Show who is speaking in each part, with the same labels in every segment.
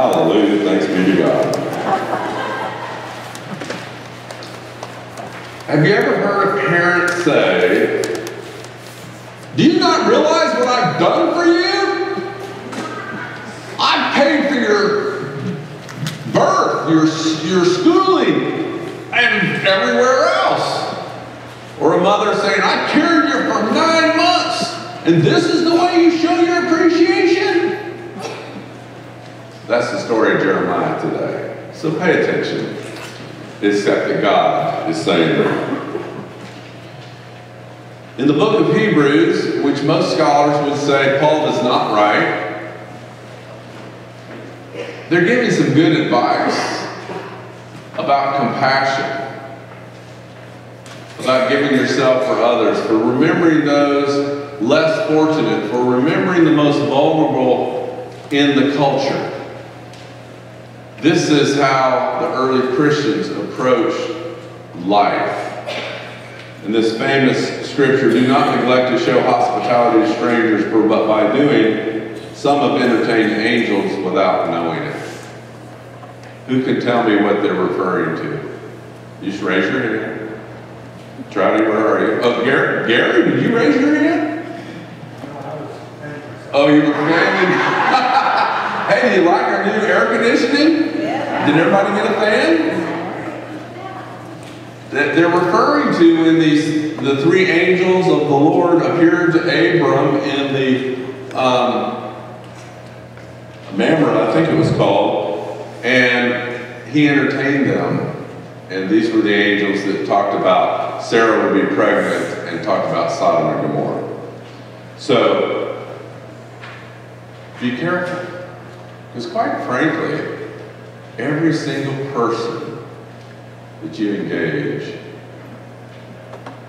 Speaker 1: Hallelujah, thanks be to God. Have you ever heard a parent say, "Do you not realize what I've done for you? I've paid for your birth, your schooling, and everywhere else." Or a mother saying, "I carried you for 9 months, and this is the way you show your appreciation?" That's the story of Jeremiah today. So pay attention. Except that God is saying that. In the book of Hebrews, which most scholars would say Paul does not write, they're giving some good advice about compassion, about giving yourself for others, for remembering those less fortunate, for remembering the most vulnerable in the culture. This is how the early Christians approached life. In this famous scripture, "Do not neglect to show hospitality to strangers, for but by doing, some have entertained angels without knowing it." Who can tell me what they're referring to? You just raise your hand. Trouty, where are you? Oh, Gary, did you raise your hand? Oh, you were fanning? Hey, do you like our new air conditioning? Yeah. Did everybody get a fan? They're referring to when the three angels of the Lord appeared to Abram in the Mamre, I think it was called, and he entertained them. And these were the angels that talked about Sarah would be pregnant and talked about Sodom and Gomorrah. So, be careful. Because quite frankly, every single person that you engage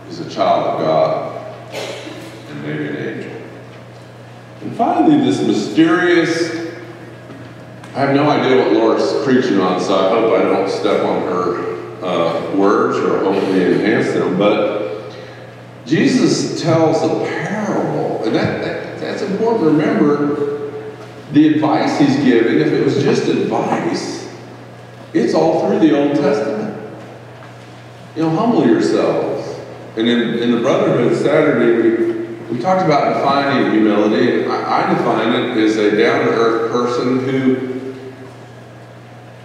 Speaker 1: is a child of God and maybe an angel. And finally, this mysterious, I have no idea what Laura's preaching on, so I hope I don't step on her words or hopefully enhance them, but Jesus tells a parable, and that's important to remember. The advice he's giving, if it was just advice, it's all through the Old Testament. You know, humble yourselves. And in the Brotherhood Saturday, we talked about defining humility. I define it as a down-to-earth person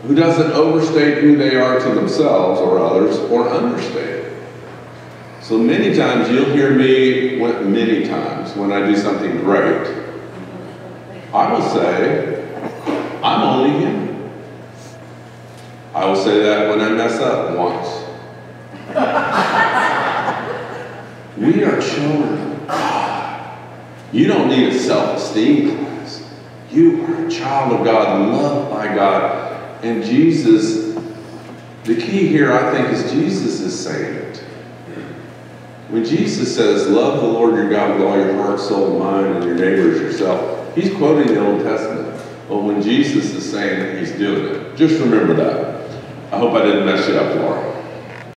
Speaker 1: who doesn't overstate who they are to themselves or others, or understate. So many times you'll hear me, many times, when I do something great, I will say, I'm only human. I will say that when I mess up once. We are children of God. You don't need a self-esteem class. You are a child of God, loved by God. And Jesus, the key here, I think, is Jesus is saying it. When Jesus says, love the Lord your God with all your heart, soul, and mind, and your neighbor as yourself, he's quoting the Old Testament. But when Jesus is saying it, he's doing it. Just remember that. I hope I didn't mess you up, Laura.